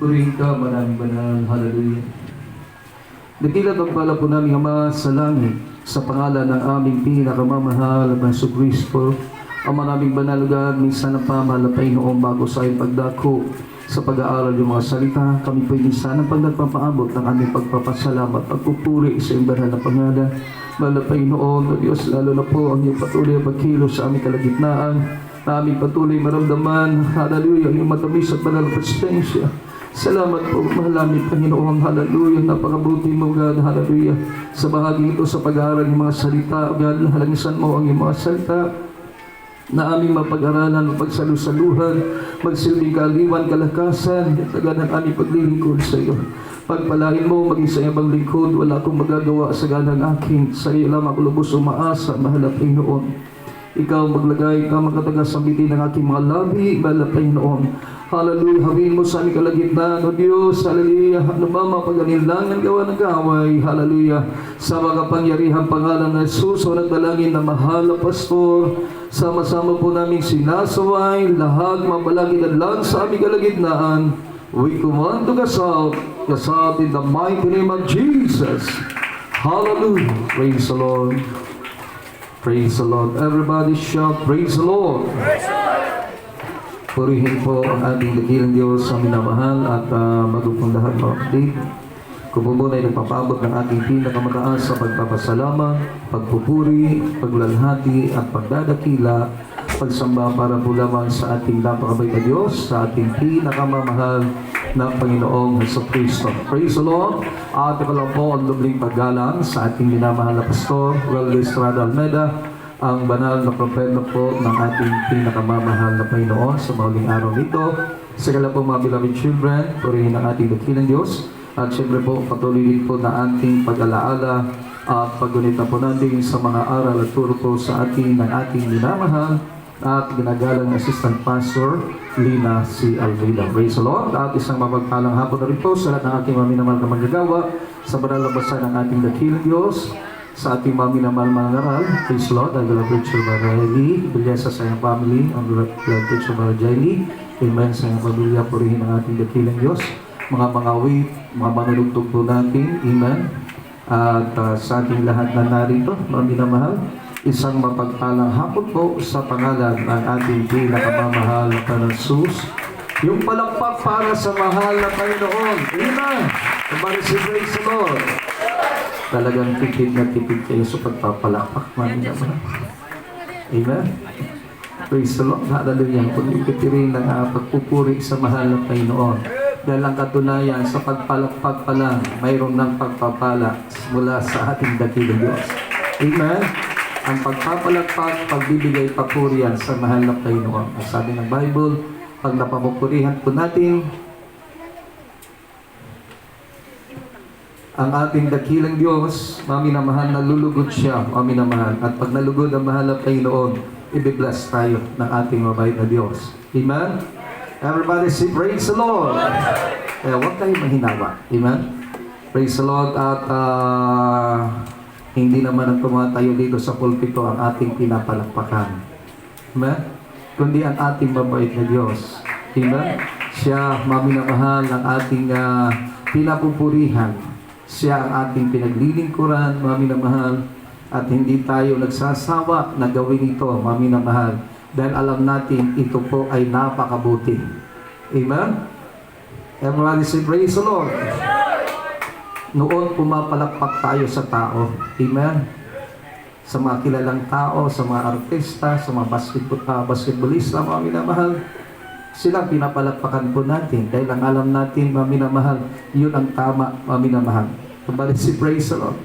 Purihin ka, maraming banal. Hallelujah. Dakilat ang pala po namin Ama sa langit, sa pangalan ng aming pinakamamahal na Kristo, ang maraming banal God, minsan ang pamahalapay noong bago sa iyong pagdako sa pag-aaral ng mga salita. Kami po minsan ang pagpapaabot ng aming pagpapasalamat at pupuri sa iyong banal na pangalan. Malapay noon, O Diyos, lalo na po ang iyong patuloy ang pagkilos sa aming kalagitnaan, na aming patuloy maramdaman, hallelujah, ang iyong matamis at banal na presensya. Salamat po, mahalami Panginoon, hallelujah, napakabuti mo God, hallelujah. Sa bahagi ito sa pag-aaral ng mga salita, God, halangisan mo ang iyong mga salita na aming mapag-aralan, mapagsalusaluhan, magsilbing kaaliwan, kalakasan, tagan ng aming paglilingkod sa iyo. Pagpalain mo, maging sa ibang lingkod, wala akong magagawa sa ganang akin. Sa iyo lamang ako lubos umaasa, mahal na Panginoon. Ikaw maglagay ka magkataga-sambitin ng aking mga labi, mahal na Panginoon. Hallelujah, hawin mo sa aming kalagitnaan, O Diyos, hallelujah, ano ba mapag-anilangan gawa ng kaway, hallelujah, sa makapangyarihang pangalan ng Jesus, o nagdalangin na mahal na pastor, sama-sama po namin sinasaway, lahat mabalangin at lang sa aming kalagitnaan. We command to cast out in the mighty name of Jesus. Hallelujah, praise the Lord. Praise the Lord. Everybody shout, praise the Lord. Purihin po ang ating dakilang Diyos sa minamahal at magupong lahat mga kapatid. Kung po muna ay nagpapabot ng ating pinakamataas sa pagpapasalamat, pagpupuri, paglalhati at pagdadakila, pagsamba para po lamang sa ating napakabait na Diyos, sa ating pinakamamahal na Panginoong Jesucristo. Praise the Lord. At ito lang po ang lubling paggalang sa ating minamahal na Pastor, Welly Estrada Almeda, ang banal na propeta po ng ating pinakamamahal na Panginoon sa mauling araw nito. Sa kala po mga beloved children, purihin ang ating dakilang Diyos. At siyempre po, patuloy din po na ating pag-alaala at paggunita po natin sa mga aral at turo po sa ating ng ating minamahal at ginagalang Assistant Pastor Lina C. Almeida. Praise the Lord. At isang mapagpalang hapon na rin po sa lahat ng aking mga minamahal na manggagawa sa banal na basa ng ating dakilang Diyos, sa ating mga minamahal mga ngaral. Praise the Lord. Ang beloved preacher Marayli, Bilyasa sa iyong family, ang beloved preacher Marayli, amen sa iyong pamilya, purihin ang ating dakilang Diyos. Mga awit, mga manunugtog po natin, amen. At sa ating lahat na narito, mga minamahal, isang mapagpalang hapon po sa pangalan ng ating pinakamamahal na Jesus. Yung palakpak para sa mahal na Panginoon. Amen. Kumari si praise the Lord. Talagang tipid na tipid kayo sa pagpapalakpak, mga minamahal. Amen. Praise the Lord. Hallelujah. Pagkikiti rin ng pagpupuri sa mahal na Panginoon. Dahil ang katunayan sa pagpalakpak pa lang, mayroon ng pagpapala mula sa ating dakilang Diyos. Amen. Ang pagpapalakpak, pagbibigay papurihan sa mahal na Panginoon. Ang sabi ng Bible, pag napapupurihan po natin ang ating dakilang Diyos, maminamahal, nalulugod siya, maminamahal. At pag nalugod ang mahal na Panginoon, ibibless tayo ng ating mabait na Diyos. Amen? Everybody say, praise the Lord. Kaya huwag kayong mahinawa. Amen? Praise the Lord. At hindi naman ang tumatayo dito sa pulpito ang ating pinapalakpakan. Amen? Kundi ang ating mabait na Diyos. Amen? Siya, maminamahal, ang ating pinapupurihan. Siya ang ating pinaglilingkuran, maminamahal. At hindi tayo nagsasawa na gawin ito, maminamahal. Dahil alam natin, ito po ay napakabuti. Amen? Everybody say, praise the Lord. Noon, pumapalakpak tayo sa tao. Amen? Sa mga kilalang tao, sa mga artista, sa mga basketballista, mga minamahal, silang pinapalakpakan po natin. Dahil ang alam natin, mga minamahal, yun ang tama, mga minamahal. Kumbalit si praise the Lord.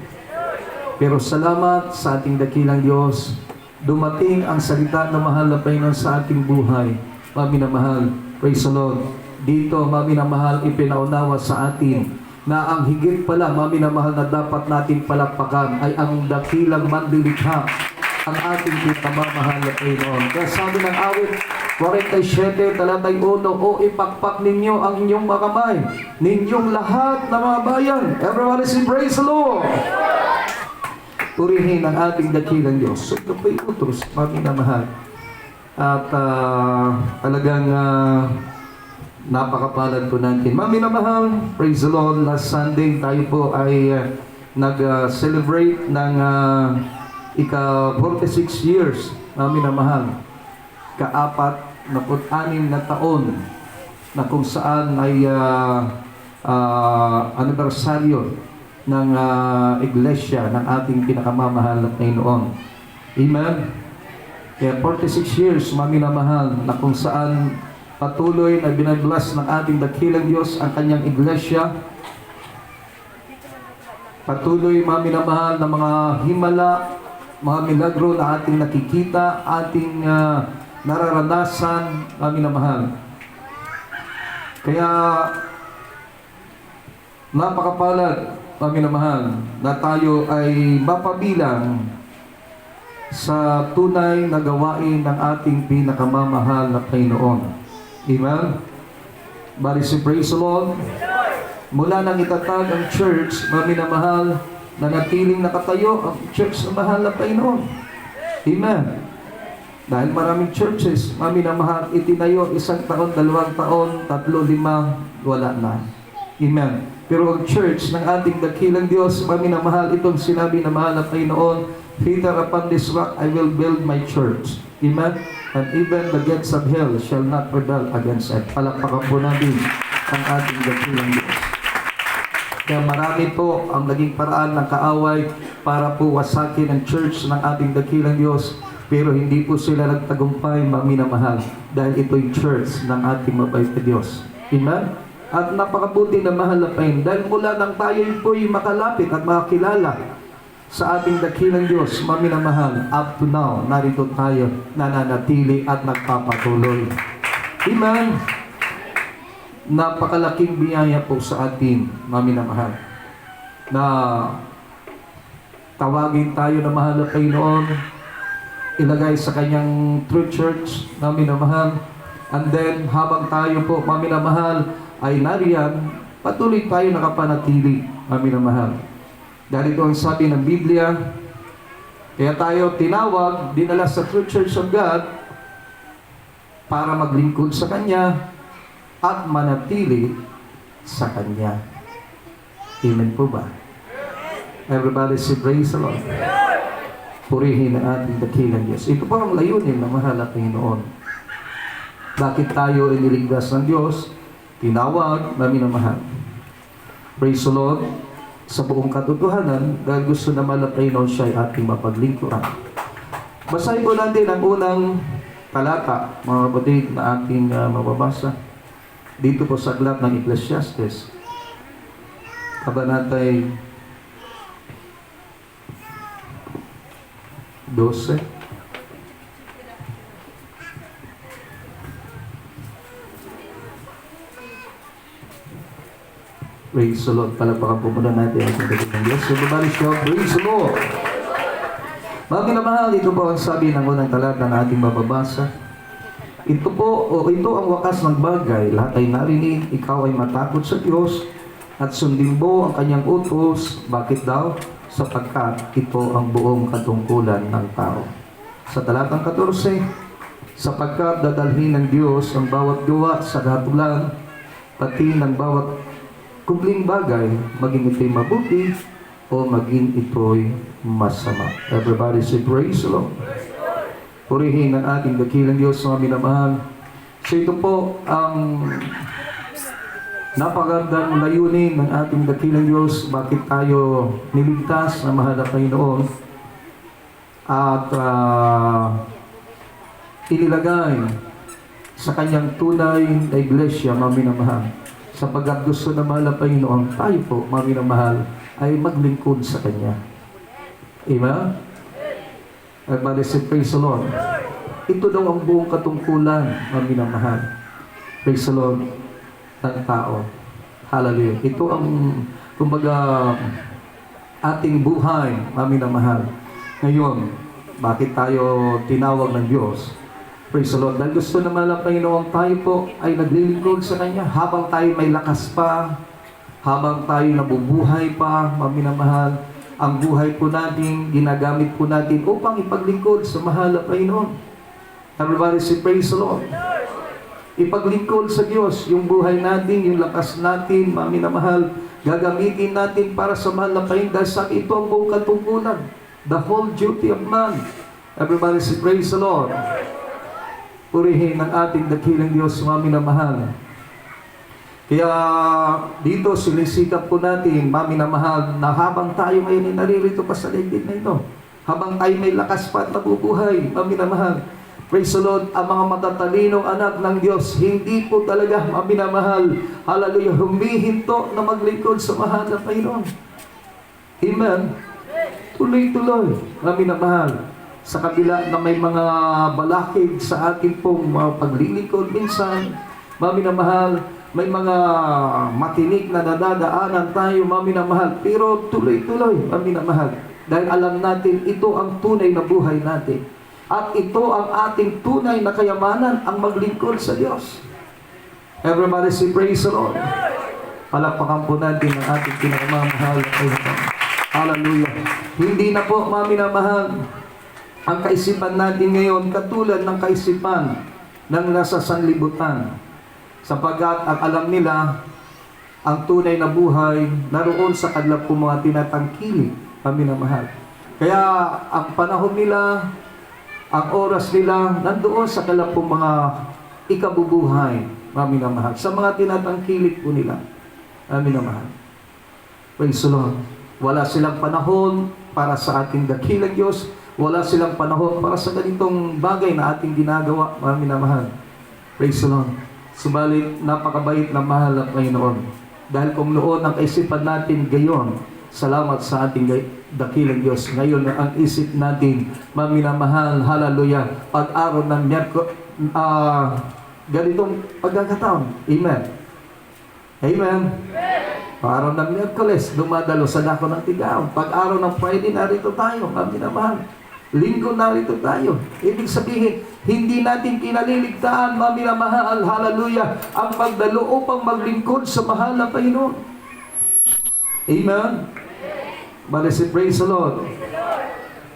Pero salamat sa ating dakilang Diyos, dumating ang salita na mahal na Panginoon sa ating buhay. Mga minamahal, praise the Lord. Dito, mga minamahal, ipinaunawa sa atin na ang higit pala, mga minamahal, na dapat natin palakpakan ay ang dakilang manlilikha, ang ating pinamamahal na Panginoon. Kaya sabi ng awit 47, talatay 1, o ipakpak ninyo ang inyong mga kamay, ninyong lahat na mga bayan. Everybody say, praise the Lord. Purihin ang ating dakilang Diyos. So, ito po'y utros, mga minamahal. At talagang Napakapalad po natin. Mami na mahal, praise the Lord. Last Sunday tayo po ay nag-celebrate ng ika-46 years. Mami na mahal. Ka-apat na 6 na taon na kung saan ay anibersaryo ng iglesia ng ating pinakamamahal na Panginoon. Amen? Kaya 46 years, mami na mahal, na kung saan patuloy na binaglas ng ating dakilang Diyos ang kanyang iglesia. Patuloy, mami na mahal, na mga himala, mga milagro na ating nakikita, ating nararanasan, mami na mahal. Kaya napakapalad, mami na mahal, na tayo ay mapabilang sa tunay na gawain ng ating pinakamamahal na Panginoon. Amen? Bali si praise the Lord. Mula nang itatag ang church, mami na mahal, na natiling nakatayo ang church na mahal na Panginoon. Amen? Dahil maraming churches, mami na mahal, itinayo 1 taon, 2 taon, 3, 5, wala na. Amen? Pero ang church ng ating dakilang Diyos, mami na mahal, itong sinabi na mahal na Panginoon, Peter, upon this rock I will build my church. Amen? And even the gates of hell shall not prevail against it. Palakpakan po natin ang ating dakilang Diyos. Kaya marami po ang naging paraan ng kaaway para po wasakin ang church ng ating dakilang Diyos. Pero hindi po sila nagtagumpay, mami na mahal, dahil ito'y church ng ating mabait na Diyos. Amen? At napakabuti na mahal na Panginoon. Dahil mula nang tayo po'y makalapit at makakilala sa ating dakilang Diyos, mami na mahal, up to now, narito tayo, nananatili at nagpapatuloy. Amen? Napakalaking biyaya po sa atin, mami na mahal, na tawagin tayo na mahal na Panginoon, ilagay sa kanyang true church, mami na mahal, and then habang tayo po, mami na mahal, ay nariyan, patuloy tayo nakapanatili, mami na mahal. Dahil ito ang sabi ng Biblia, kaya tayo tinawag, dinala sa true church of God para maglingkod sa Kanya at manatili sa Kanya. Amen po ba? Everybody say praise the Lord. Purihin ang ating dakilang Diyos. Ito po ang layunin ng mahal na Panginoon. Bakit tayo iniligtas ng Diyos? Tinawag namin ang mahal. Praise the Lord. Sa buong katotohanan, dahil gusto na malapay noon siya ay ating mapaglingkuran. Basahin po natin ang unang talata, mga kapatid, na ating mababasa dito po sa aklat ng Ecclesiastes, kabanatay 12. Praise the Lord. Palagpakan po muna natin ang pagdating ng Diyos. So, bumalik siya. Praise the Lord. Mga minamahal, ito po ang sabi ng unang talata na ating mababasa. Ito ang wakas ng bagay. Lahat ay narinig, ikaw ay matakot sa Diyos at sundin mo ang kanyang utos. Bakit daw? Sapagkat ito ang buong katungkulan ng tao. Sa talatang 14, sapagkat dadalhin ng Diyos ang bawat gawa sa katulan, pati ng bawat kumpling bagay, maging ito'y mabuti o maging ito'y masama. Everybody say praise the Lord. Purihin ang ating dakilang Diyos, mga minamahal. So ito po ang napagandang layunin ng ating dakilang Diyos, bakit tayo niligtas na mahal na Panginoon at inilagay sa kanyang tunay na iglesia, mga minamahal. Sapagkat gusto na mahal na Panginoon, tayo po, mami na mahal, ay maglingkod sa Kanya. Amen? Everybody say, praise the Lord. Ito daw ang buong katungkulan, mami na mahal. Praise the Lord, ng tao. Hallelujah. Ito ang, kumbaga, ating buhay, mami na mahal. Ngayon, bakit tayo tinawag ng Diyos? Praise the Lord. Dahil gusto naman ng Panginoon tayo po ay naglilingkod sa Kanya habang tayo may lakas pa, habang tayo nabubuhay pa, maminamahal, ang buhay po natin, ginagamit po natin upang ipaglingkod sa mahal na Panginoon. Everybody say praise the Lord. ipaglingkod sa Diyos yung buhay natin, yung lakas natin, mga minamahal, gagamitin natin para sa mahal na pain dahil sa ito ang buong katungkulan. The whole duty of man. Everybody say, praise the Lord. Purihin ang ating dakilang Diyos, mga minamahal. Kaya dito sinisikap po natin, mga minamahal, na habang tayo ngayon ay naririto pa sa daigdig na ito, habang tayo may lakas pa at nabubuhay, mga minamahal, praise the Lord, ang mga matatalinong anak ng Diyos, hindi po talaga, mga minamahal, hallelujah, humihinto na maglingkod sa mahal na Panginoon. Amen. Tuloy-tuloy, mga minamahal, sa kabila na may mga balakid sa ating pong mga paglilingkod minsan, mga minamahal, may mga matinik na nadadaanan tayo, mga minamahal, pero tuloy-tuloy, mga minamahal, dahil alam natin ito ang tunay na buhay natin. At ito ang ating tunay na kayamanan, ang maglingkod sa Diyos. Everybody say, praise the Lord. Palakpakan po natin ang ating pinakamamahal na Panginoon. Hallelujah. Hindi na po, mga minamahal, ang kaisipan natin ngayon katulad ng kaisipan ng nasa sanlibutan. Sapagkat ang alam nila, ang tunay na buhay naroon sa kanilang mga tinatangkilik, mga minamahal. Kaya ang panahon nila, ang oras nila, nandoon sa kanilang mga ikabubuhay, mga minamahal. Sa mga tinatangkilik po nila, mga minamahal. Praise the Lord. Wala silang panahon para sa ating dakilang Diyos. Wala silang panahon para sa ganitong bagay na ating ginagawa, mga minamahal. Praise the Lord. Subalit, napakabait na mahal na Panginoon. Dahil kung noon ang kaisipan natin gayon, salamat sa ating dakilang Diyos. Ngayon ang isip natin, mga minamahal, hallelujah, pag-araw ng ganitong pagkakataon. Amen. Amen. Pag-araw ng Miyerkules, dumadalo sa dako ng Tigaon. Pag-araw ng Friday, narito tayo, mga minamahal. Linggo, narito tayo. Ibig sabihin, hindi natin kinaliligtaan, mga minamahal, hallelujah, ang pagdalo upang maglingkod sa mahal na Panginoon. Amen. Bale si praise the Lord.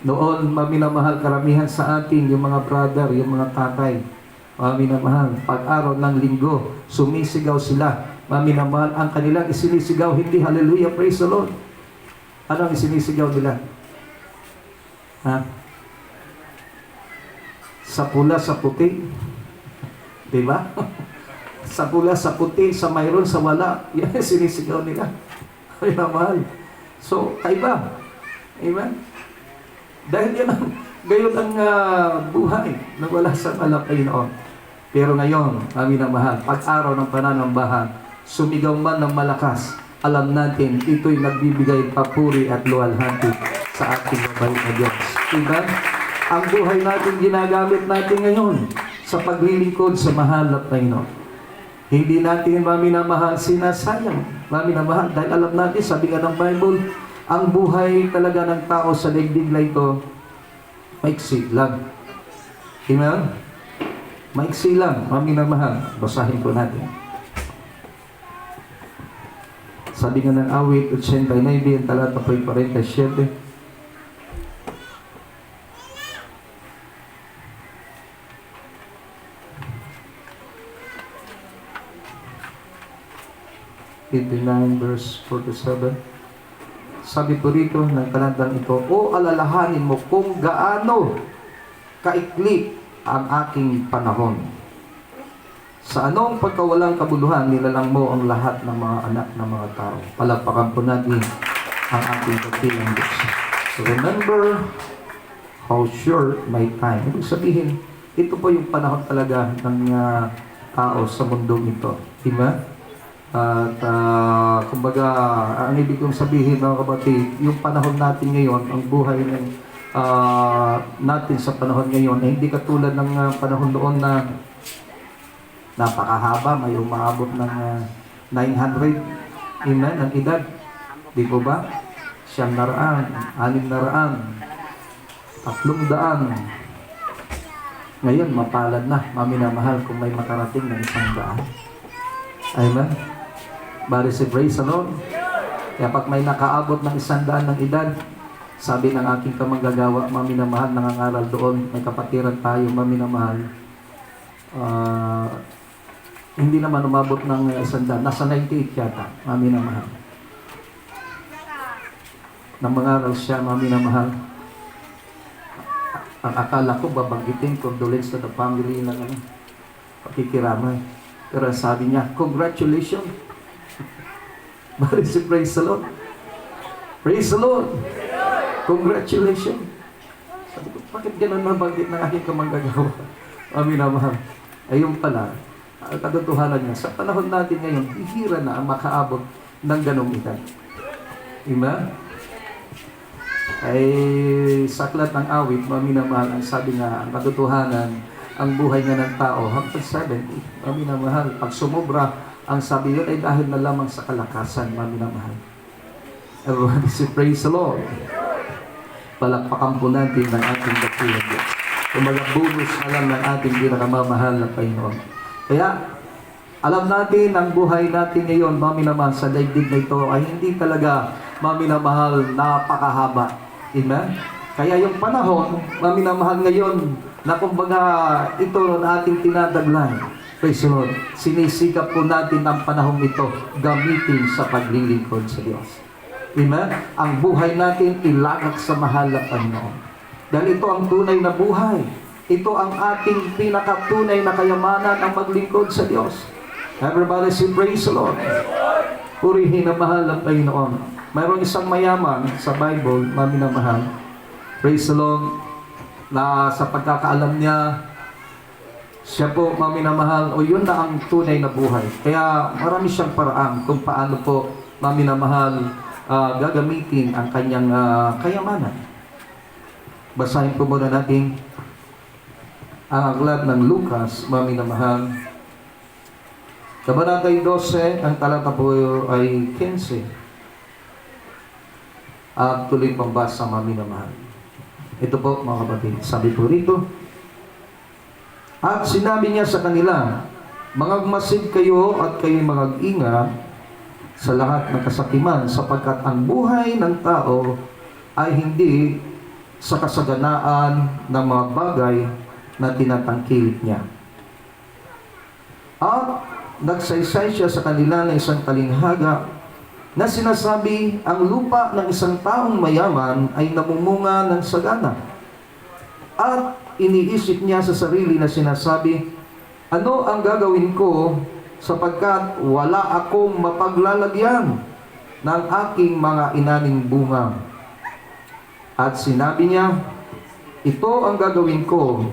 Noon, mga minamahal, karamihan sa atin, yung mga brother, yung mga tatay, mga minamahal, pag-araw ng linggo, sumisigaw sila. Mga minamahal, ang kanilang isinisigaw, hindi hallelujah, praise the Lord. Ano ang isinisigaw nila? Ha? Sa pula, sa puti. Diba? Sa pula, sa puti, sa mayroon, sa wala. Yan ang sinisigaw nila. Ay, mahal. So, kaiba. Amen? Dahil yan ang, gayon ang buhay na wala sa Panginoon. Pero ngayon, kami na mahal, pag-araw ng pananambahan, sumigaw man ng malakas, alam natin, ito'y nagbibigay papuri at luwalhati sa ating mabait na Diyos. Amen? Ang buhay natin ginagamit natin ngayon sa paglilingkod sa mahal na Panginoon. Hindi natin maminamahal, sinasayang maminamahal. Dahil alam natin, sabi nga ng Bible, ang buhay talaga ng tao sa daigdig na ito, maiksi lang. Amen? Maiksi lang, maminamahal. Basahin po natin. Sabi nga ng awit, 89, talata 47. Verse 47. Sabi po rito ng talatang ito, o alalahanin mo kung gaano kaikli ang aking panahon. Sa anong pagkawalang kabuluhan, nilalang mo ang lahat ng mga anak ng mga tao. Palagpakan po natin ang ating dakilang Diyos. So remember how short my time. Ibig sabihin, ito po yung panahon talaga ng tao sa mundong ito. Diba? At kumbaga, ang ibig kong sabihin, mga kapatid, yung panahon natin ngayon, ang buhay ng natin sa panahon ngayon, ay hindi katulad ng panahon noon na napakahaba, may umaabot ng 900, amen, ang edad. Di po ba? 900, 600, 300. Ngayon, mapalad na, maminamahal kung may makarating ng 100. Amen. Bari si praise the Lord. Kaya pag may nakaabot ng 100 ng edad, sabi ng aking kamanggagawa, maminamahal, nangangaral doon, may kapatiran tayo, maminamahal. Hindi naman umabot ng 100. Nasa 98 yata, mami na mahal. Nang mangaral siya, mami na mahal. Ang akala ko babanggitin, condolence to the family ng pakikiramay. Pero sabi niya, congratulations. Praise the Lord. Praise the Lord. Congratulations. Sabi ko, bakit ganun mabanggit ng aking kamanggagawa? Mami na mahal. Ayun pala, ang katotohanan niya, sa panahon natin ngayon, bihira na ang makaabot ng ganong edad. Amen? Ay sa aklat ng awit, mami na mahal, ang sabi nga, ang katotohanan, ang buhay nga ng tao, hanggang 70, mami na mahal, pag sumobra, ang sabi yun ay dahil na lamang sa kalakasan, mami na mahal. Everyone say, praise the Lord. Palakpakan po natin ng ating dakilang Diyos. Kumagabulos na lang ng ating pinakamamahal na Panginoon. Kaya, alam natin ang buhay natin ngayon, mami na mahal, sa daigdig na ito ay hindi talaga, mami na mahal, napakahaba. Amen? Kaya yung panahon, mami na mahal ngayon, na kumbaga ito na ating tinadaglay. Praise the Lord. Sinisikap po natin ang panahon ito gamitin sa paglilingkod sa Diyos. Amen? Ang buhay natin ilagak sa mahal na Panginoon. Dahil ito ang tunay na buhay. Ito ang ating pinakatunay na kayamanan ang maglingkod sa Diyos. Everybody say, praise the Lord. Purihin ang mahal na Panginoon. Mayroong isang mayaman sa Bible, mami na mahal. Praise the Lord. Na sa pagkakaalam niya, siya po, mami na mahal, o yun na ang tunay na buhay. Kaya marami siyang paraan kung paano po, mami na mahal, gagamitin ang kanyang kayamanan. Basahin po muna natin ang aklat ng Lucas, mami na mahal. Kabanata 12, ang talata po ay 15. At tuloy pang basa, mami na mahal. Ito po mga kapatid, sabi po rito, at sinabi niya sa kanila, mangagmasid kayo at kayo magag-ingat sa lahat ng kasakiman, sapagkat ang buhay ng tao ay hindi sa kasaganaan ng mga bagay na tinatangkilik niya. At nagsaysay siya sa kanila ng isang talinghaga na sinasabi, ang lupa ng isang taong mayaman ay namumunga ng sagana. At iniisip niya sa sarili na sinasabi, ano ang gagawin ko sapagkat wala akong mapaglalagyan ng aking mga inaning bunga. At sinabi niya, ito ang gagawin ko,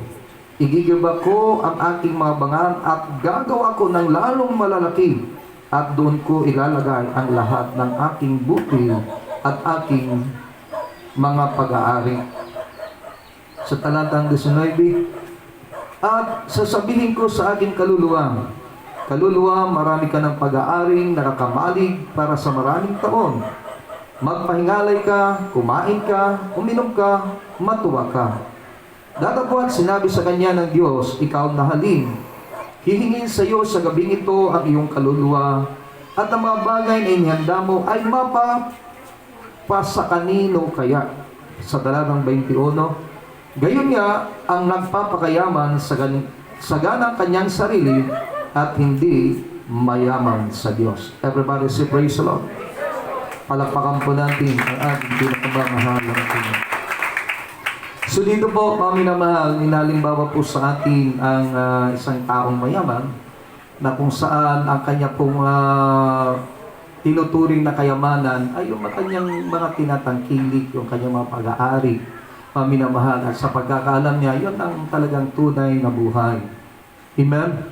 igigiba ko ang aking mga bangan at gagawa ko ng lalong malalaki at doon ko ilalagay ang lahat ng aking butil at aking mga pag-aari. Sa talatang 19, at sasabihin ko sa aking kaluluwa, kaluluwa, marami ka ng pag-aaring nakakamalig para sa maraming taon. Magpahingalay ka, kumain ka, uminom ka, matuwa ka. Datapwat sinabi sa kanya ng Diyos, ikaw na halin. Hihingin sa iyo sa gabing ito ang iyong kaluluwa at ang mga bagay na inihanda mo ay mapapasakanino kaya. Sa talatang 21, gayon nga ang nagpapakayaman sa ganang kanyang sarili at hindi mayaman sa Diyos. Everybody say praise the Lord. Palakpakan po natin ang ating pinakamamahal na Panginoon. So dito po, mami na mahal, inalimbawa po sa atin ang isang taong mayaman na kung saan ang kanya pong tinuturing na kayamanan ay yung kanyang mga tinatangkilik, yung kanyang mga pag-aari, mami na mahal. At sa pagkakaalam niya, yun ang talagang tunay na buhay. Amen?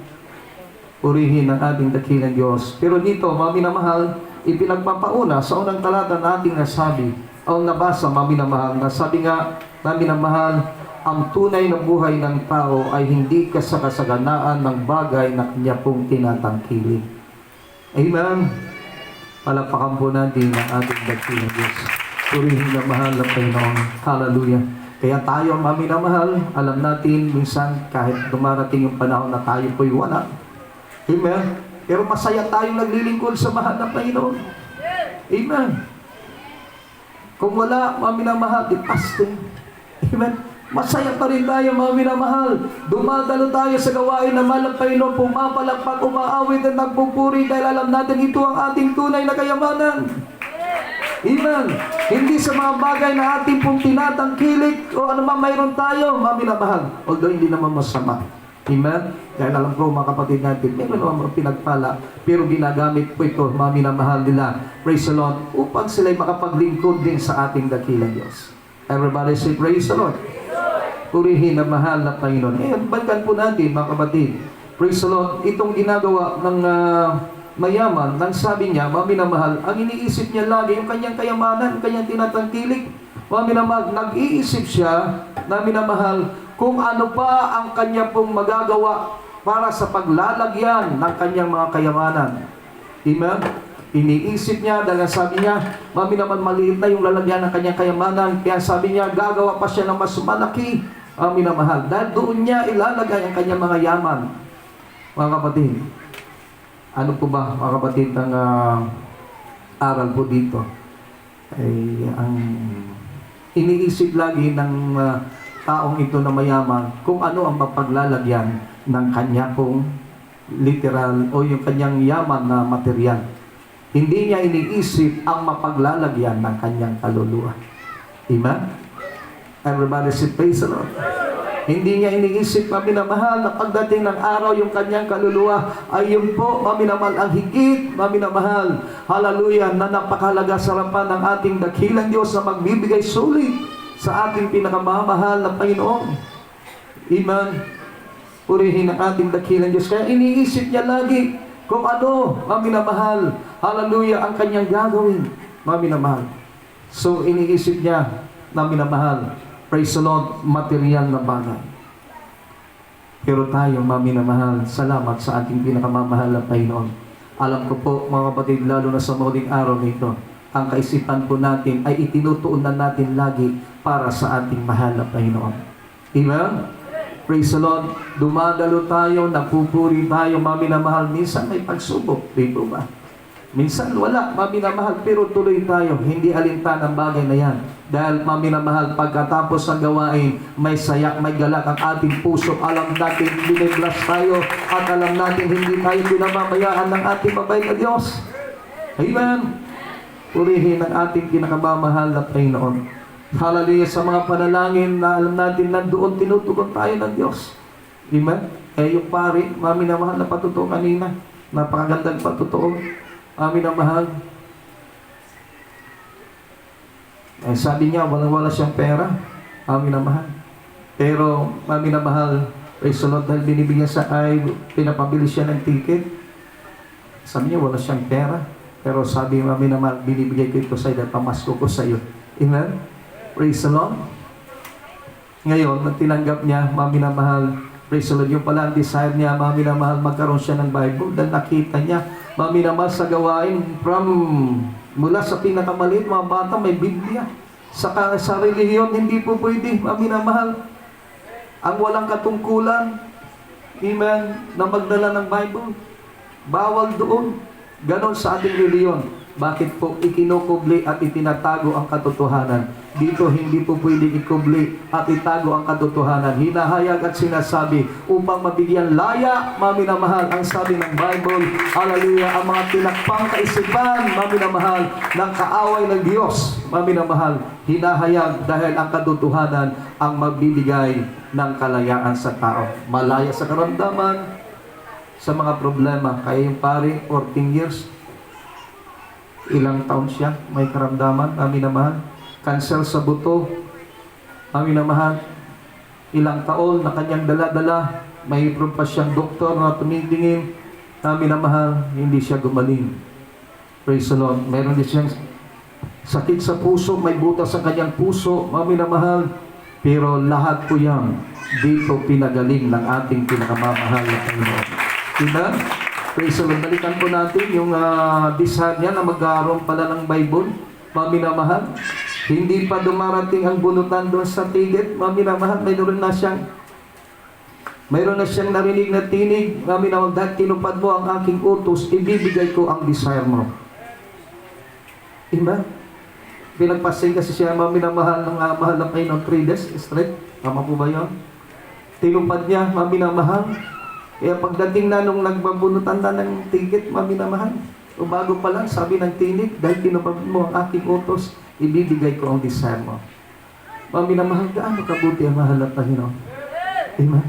Purihin ang ating dakilang Diyos. Pero dito, mami na mahal, ipinagpapauna sa unang talata na ating nasabi, o nabasa, mami na mahal, nasabi nga, mami na mahal, ang tunay na buhay ng tao ay hindi kasakasaganaan ng bagay na kanya pong tinatangkilik. Amen? Palakpakan po natin ang ating dakilang Diyos. Purihin na mahal ng Panginoon. Hallelujah. Kaya tayo, mami na mahal, alam natin, minsan kahit dumarating yung panahon na tayo po'y wala. Amen? Pero masaya tayong naglilingkod sa mahal ng Panginoon. Amen? Kung wala, mami na mahal, ipaste. Amen? Masaya pa rin tayo, mga minamahal. Dumadalo tayo sa gawain na mahal ng Panginoon, pumapalakpak, umaawit at nagpupuri dahil alam natin ito ang ating tunay na kayamanan. Amen. Hindi sa mga bagay na ating pong tinatangkilik o ano man mayroon tayo, mga minamahal. Although hindi naman masama. Amen. Dahil alam ko, mga kapatid natin, meron naman mga pinagpala, pero ginagamit po ito, mga minamahal nila, praise the Lord, upang sila'y makapaglingkod din sa ating dakilang Diyos. Everybody say, praise the Lord. Purihin na mahal na Panginoon. Balikan po natin, mga kapatid. Praise the Lord. Itong ginagawa ng mayaman, nang sabi niya, mga minamahal, ang iniisip niya lagi, yung kanyang kayamanan, kanyang tinatangkilik. Mga minamahal, nag-iisip siya, na minamahal, kung ano pa ang kanya pong magagawa para sa paglalagyan ng kanyang mga kayamanan. Amen? Iniisip niya dahil sabi niya, mami naman maliit na yung lalagyan ng kanyang kayamanan. Kaya sabi niya, gagawa pa siya ng mas malaki ang minamahal. Dahil doon niya ilalagay ang kanyang mga yaman. Mga kapatid, ano po ba, mga kapatid, ang aral po dito? Ay, ang iniisip lagi ng taong ito na mayaman, kung ano ang mapaglalagyan ng kanya pong literal o yung kanyang yaman na material. Hindi niya iniisip ang mapaglalagyan ng kanyang kaluluwa. Amen? Everybody say praise the Lord. Hindi niya iniisip, maminamahal, na pagdating ng araw yung kanyang kaluluwa ay yun po, maminamahal, ang higit, maminamahal, hallelujah, na napakahalaga sa harapan ng ating dakilang Diyos na magbibigay sulit sa ating pinakamamahal na Panginoon. Amen. Purihin ang ating dakilang Diyos. Kaya iniisip niya lagi kung ano, maminamahal, hallelujah, ang kanyang gagawin, maminamahal. So, iniisip niya, maminamahal, praise the Lord, material na bagay. Pero tayo, maminamahal, salamat sa ating pinakamamahal na Panginoon. Alam ko po, mga kapatid, lalo na sa muling araw nito, ang kaisipan po natin ay itinutuon na natin lagi para sa ating mahal na Panginoon. Amen? Praise the Lord. Dumadalo tayo, nagpupuri tayo, maminamahal. Minsan may pagsubok, dito ba? Minsan wala, maminamahal, pero tuloy tayo. Hindi alintan ang bagay na yan. Dahil maminamahal, pagkatapos ng gawain, may sayak, may galak ang ating puso. Alam natin, biniblas tayo, at alam natin, hindi tayo pinamamayaan ng ating mabait na Diyos. Amen. Purihin ang ating pinakamamahal na Panginoon. Hallelujah, sa mga panalangin na alam natin nandoon tinutugon tayo ng Diyos. Amen? Yung pari, maminamahal na patutuo kanina. Napakagandang patutuo. Maminamahal. Sabi niya, wala siyang pera. Maminamahal. Pero, maminamahal, praise the Lord, dahil binibigyan siya ay pinapabili siya ng ticket. Sabi niya, wala siyang pera. Pero sabi maminamahal, binibigay ko ito sa iyo dahil pamasko ko sa iyo. Amen? Praise the Lord. Ngayon, nang tinanggap niya, maminamahal, praise the Lord, yung pala ang desire niya, maminamahal, magkaroon siya ng Bible. Dahil nakita niya, maminamahal sa gawain, mula sa pinakamaliit, mga bata, may Biblia. Sa relihiyon, hindi po pwede, maminamahal. Ang walang katungkulan, amen, na magdala ng Bible. Bawal doon. Ganon sa ating relihiyon. Bakit po ikinukubli at itinatago ang katotohanan? Dito hindi po pwedeng ikubli at itago ang katotohanan. Hinahayag at sinasabi upang mabigyan laya, maminamahal, ang sabi ng Bible, hallelujah, ang mga tinakpang kaisipan, maminamahal, ng kaaway ng Diyos, maminamahal, hinahayag dahil ang katotohanan ang magbibigay ng kalayaan sa tao. Malaya sa karamdaman, sa mga problema. Kaya yung pare, 14 years, ilang taon siya, may karamdaman, maminamahal. Cancer sa buto, maminamahal. Ilang taon na kanyang dala-dala, may pa siyang doktor na tumitingin, maminamahal, hindi siya gumaling. Praise the Lord. Meron din siyang sakit sa puso, may butas sa kanyang puso, maminamahal. Pero lahat po yan, dito pinagaling ng ating pinakamamahal na Panginoon. Diba? Praise the Lord. Balikan po natin yung desire niya na magkaroon pala ng Bible. Maminamahal. Hindi pa dumarating ang bunutan doon sa ticket. Maminamahal. Mayroon na siyang narinig na tinig. Maminamahal. Dahil tinupad mo ang aking utos, ibibigay ko ang desire mo. Diba? Pinagpasing kasi siya maminamahal ng mahal na Panginoon 3 days straight. Tama po ba yun? Tinupad niya, mga minamahal. Kaya pagdating na nung nagbabunutan na ng ticket, mga minamahal, o bago pa lang, sabi ng tinik, dahil tinupad mo ang aking utos, ibibigay ko ang desire mo. Mga minamahal, gaano kabuti ang mahal at Panginoon? Amen?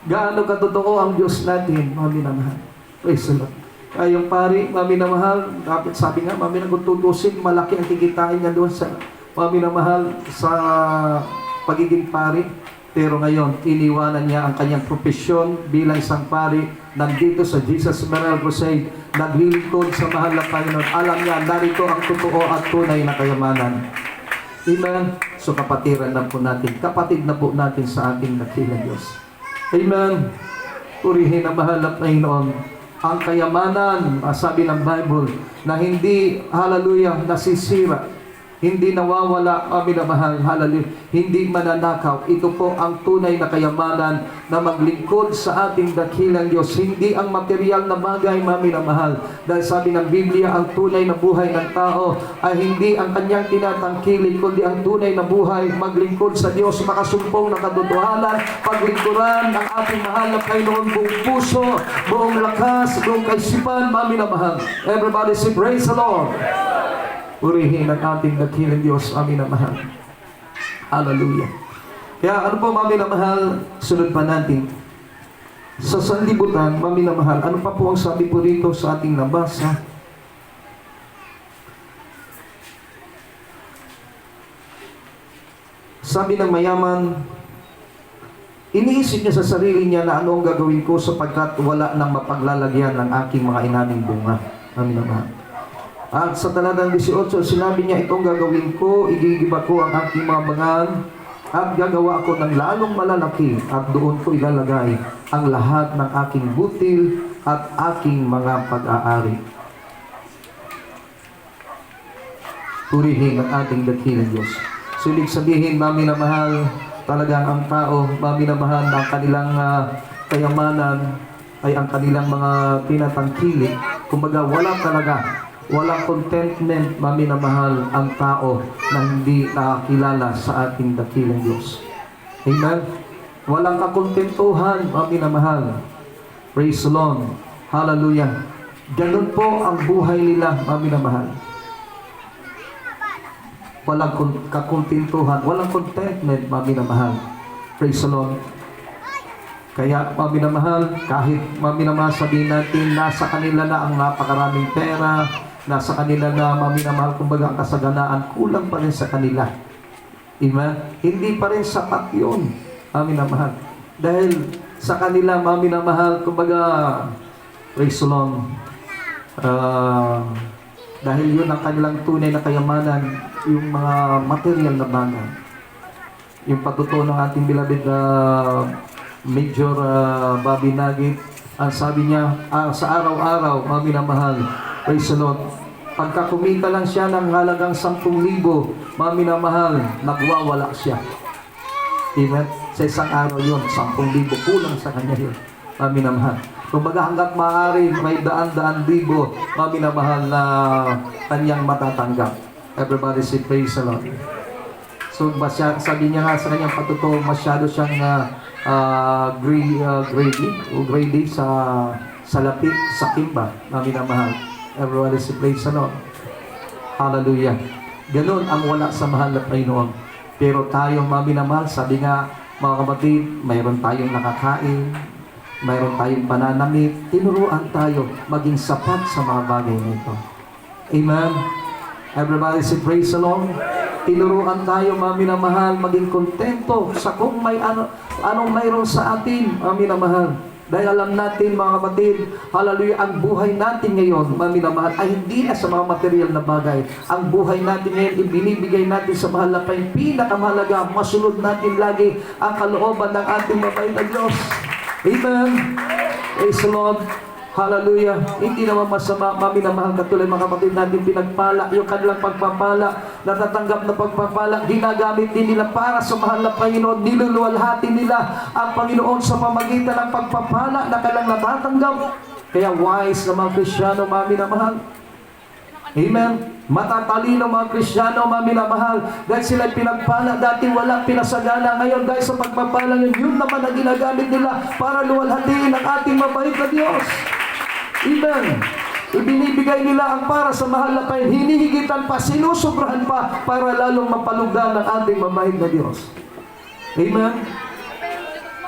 Gaano katotoo ang Diyos natin, mga minamahal? Praise the Lord. Kaya yung pari, mga minamahal, dapat sabi nga, mga minamahal, tutusin, malaki ang kikitain niya doon sa, mga minamahal, sa pagiging pari. Pero ngayon, iniwanan niya ang kanyang propesyon bilang isang pari, nandito sa Jesus Memorial Crusade, naglilingkod sa mahal na Panginoon. Alam niya, narito ang totoo at tunay na kayamanan. Amen? So kapatiran na po natin, kapatid na po natin sa ating dakilang Diyos. Amen? Purihin ang mahal na Panginoon. Ang kayamanan, sabi ng Bible, na hindi, hallelujah, nasisira, hindi nawawala, minamahal, hallelujah, hindi mananakaw. Ito po ang tunay na kayamanan na maglingkod sa ating dakilang Diyos. Hindi ang material na bagay, minamahal. Dahil sabi ng Biblia, ang tunay na buhay ng tao ay hindi ang kanyang tinatangkilik, kundi ang tunay na buhay, maglingkod sa Diyos, makasumpong ng katotohanan, paglingkuran ng ating mahal na Panginoon, buong puso, buong lakas, buong kaisipan, minamahal. Everybody say, praise the Lord. Purihin ang ating dakilang Diyos, amin na mahal. Hallelujah. Kaya ano po, amin na mahal, sunod pa natin. Sa sanlibutan, amin na mahal, ano pa po ang sabi po rito sa ating nabasa? Sabi ng mayaman, iniisip niya sa sarili niya na ano ang gagawin ko sapagkat wala nang mapaglalagyan ng aking mga inaming bunga. Amin na mahal. At sa talatang 18, sinabi niya, itong gagawin ko, igigiba ko ang aking mga bangal, at gagawa ko ng lalong malalaki, at doon ko ilalagay ang lahat ng aking butil at aking mga pag-aari. Purihin ang ating dakilang Diyos. So, ibig sabihin, mami na mahal, talagang ang tao, mami na mahal, ang kanilang kayamanan, ay ang kanilang mga tinatangkilik. Kumbaga, wala talaga. Walang contentment, mami na mahal, ang tao na hindi nakakilala sa ating dakilang Diyos. Amen? Walang kakontentuhan, mami na mahal. Praise the Lord. Hallelujah. Ganun po ang buhay nila, mami na mahal. Walang kakontentuhan, walang contentment, mami na mahal. Praise the Lord. Kaya, mami na mahal, kahit mami na mahal sabihin natin, nasa kanila na ang napakaraming pera, nasa kanila na, mami na mahal, kumbaga ang kasaganaan, kulang pa rin sa kanila. Amen? Hindi pa rin sapat yun, mami na mahal. Dahil sa kanila, mami na mahal, kumbaga, praise the Lord, dahil yun ang kanilang tunay na kayamanan, yung mga material na bagay. Yung patutuo ng ating beloved Major Bobby Nugget, ang sabi niya, sa araw-araw, mami na mahal, praise the Lord, pagka kumita lang siya ng halagang 10,000, mami na mahal, nagwawala siya. Amen? Sa isang araw yun, 10,000, kulang sa kanya yun, mami na mahal. Kumbaga hanggat maaari, may daan-daan libo, mami na mahal na kanyang matatanggap. Everybody say praise the Lord. So, sabi niya nga sa kanyang patutuo, masyado siyang grady sa lapit, sa kimba, mami na mahal. Everybody say praise the Lord. Hallelujah. Ganun ang wala sa mahal na Panginoon. Pero tayo, mami na mahal, sabi nga, mga kapatid, mayroon tayong nakakain, mayroon tayong pananamit, tinuruan tayo maging sapat sa mga bagay na ito. Amen. Everybody say praise the Lord. Tinuruan tayo, mami na mahal, maging kontento sa kung may anong mayroon sa atin, mami na mahal. Dahil alam natin, mga kapatid, hallelujah, ang buhay natin ngayon, mami na mahal, ay hindi na sa mga material na bagay. Ang buhay natin ngayon, ibinibigay natin sa mahal na pinakamahalaga, masunod natin lagi ang kalooban ng ating mabait na Diyos. Amen. Praise the Lord. Hallelujah. Hindi naman masama, mami na mahal, katulad mga kapatid natin pinagpala, yung kanilang pagpapala, natatanggap na pagpapala, ginagamit din nila para sa mahal na Panginoon, niluluwalhati nila ang Panginoon sa pamagitan ng pagpapala na kanilang natatanggap. Kaya wise na mga Kristyano, mami na mahal, Amen. Matatalino mga Kristiyano, mga minamahal, dahil sila pinagpala, dati wala pinasagana, ngayon dahil sa pagpapala yun naman ang ginagamit nila para luwalhatiin ang ating mabait na Diyos. Amen. Ibinibigay nila ang para sa mahal na kain, hinihigitan pa, sinusobrahan pa para lalong mapalugdan ang ating mabait na Diyos. Amen.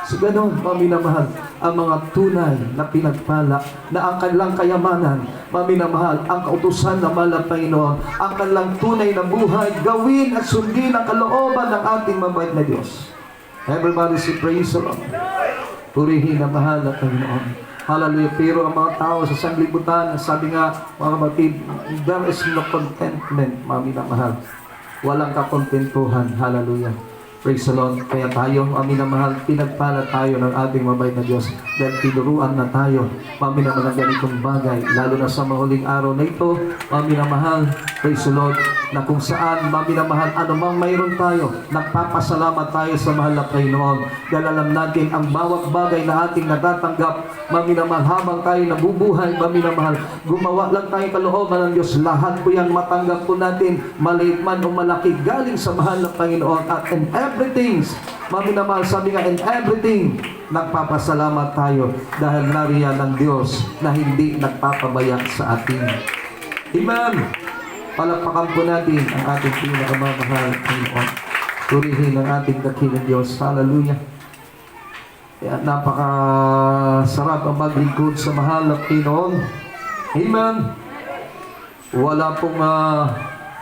So ganun, mga minamahal, ang mga tunay na pinagpala na ang kanilang kayamanan, mga minamahal, ang kautusan ng mahal na Panginoon, ang kanilang tunay na buhay, gawin at sundin ang kalooban ng ating mabait na Diyos. Everybody say praise the Lord. Purihin ang mahal na Panginoon. Hallelujah. Pero ang mga tao sa sanglibutan, sabi nga, mga kapatid, there is no contentment, mga minamahal. Walang kakontentuhan. Hallelujah. Praise the Lord. Kaya tayo, mga minamahal, pinagpala tayo ng ating mabait na Diyos dahil tinuruan na tayo, mga minamahal, ng ganitong bagay, lalo na sa mahuling araw na ito, mga minamahal, praise the Lord, na kung saan, mga minamahal, anumang mayroon tayo, nagpapasalamat tayo sa mahal na Panginoon dahil alam natin ang bawat bagay na ating natatanggap, mga minamahal, habang tayo nabubuhay, mga minamahal, gumawa lang tayo kalooban ng Diyos, lahat po yan matanggap po natin, maliit man o malaki, galing sa mahal na Panginoon. At in everything, mga minamahal, sabi nga, in everything, nagpapasalamat tayo dahil nariyan ng Diyos na hindi nagpapabaya sa atin. Amen. Palakpakan po natin ang ating pinakamamahal na Panginoon. Purihin ang ating dakilang Diyos. Hallelujah. Kaya napakasarap ang maglingkod sa mahal na Panginoon. Amen.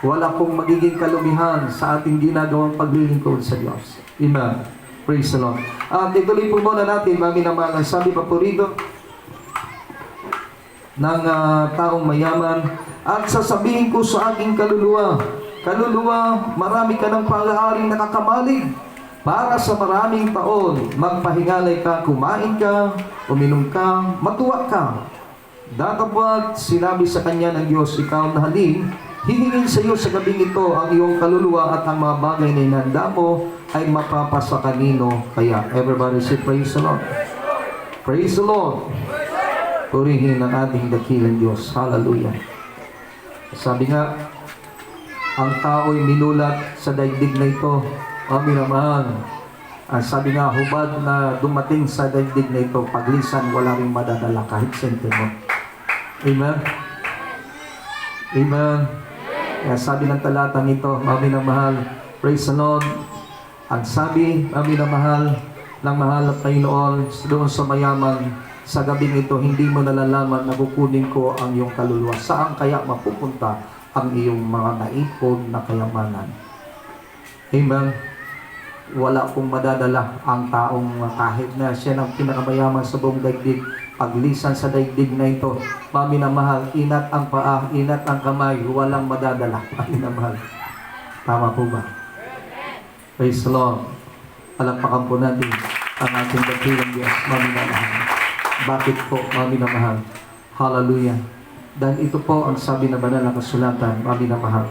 Wala pong magiging kalumihan sa ating ginagawang paglilingkod sa Diyos. Amen. Praise the Lord. At ituloy po muna natin, mga minamahal, sabi pa po rito ng taong mayaman, at sasabihin ko sa aking kaluluwa, marami ka ng pag-aaring nakakamalig. Para sa maraming taon, magpahingalay ka, kumain ka, uminom ka, matuwa ka. Datapwat, sinabi sa kanya ng Diyos, ikaw na halin, hihingin sa iyo sa gabing ito ang iyong kaluluwa at ang mga bagay na inanda mo ay mapapasa kanino. Kaya, everybody say praise the Lord. Praise the Lord. Purihin ang ating dakilang Diyos. Hallelujah. Sabi nga, ang tao'y minulat sa daigdig na ito. Amin naman. Sabi nga, hubad na dumating sa daigdig na ito, paglisan, wala rin madadala kahit sentimo. Amen? Amen? Kaya sabi ng talatang ito, amin na mahal, praise the Lord. Ang sabi, amin na mahal, ng mahal at Panginoon, doon sa mayaman, sa gabing ito, hindi mo nalalaman na kukunin ko ang iyong kaluluwa. Saan kaya mapupunta ang iyong mga naipon na kayamanan? Amen? Wala pong madadala ang taong kahit na siya ng pinakamayaman sa buong daigdig, paglisan sa daigdig na ito, maminamahal, inat ang paa, inat ang kamay, walang madadala. Maminamahal. Tama po ba? Praise the Lord. Palakpakan po natin ang ating dakilang Diyos, maminamahal. Bakit po, maminamahal? Hallelujah. Dahil ito po ang sabi na banal na kasulatan, maminamahal.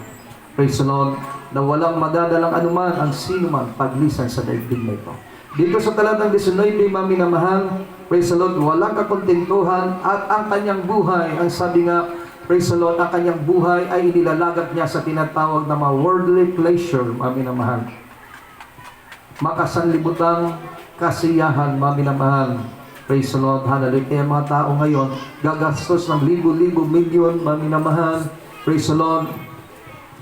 Praise the Lord, na walang madadalang anuman ang sino man paglisan sa daigdig na ito. Dito sa talatang 19, maminamahal, praise the Lord, walang kakontentuhan at ang kanyang buhay, ang sabi nga, praise the Lord, ang kanyang buhay ay inilalagak niya sa tinatawag na mga worldly pleasure, maminamahal. Makasanlibutang kasiyahan, maminamahal. Praise the Lord, hallelujah. Kaya mga tao ngayon, gagastos ng libo-libo, milyon, maminamahal. Praise the Lord.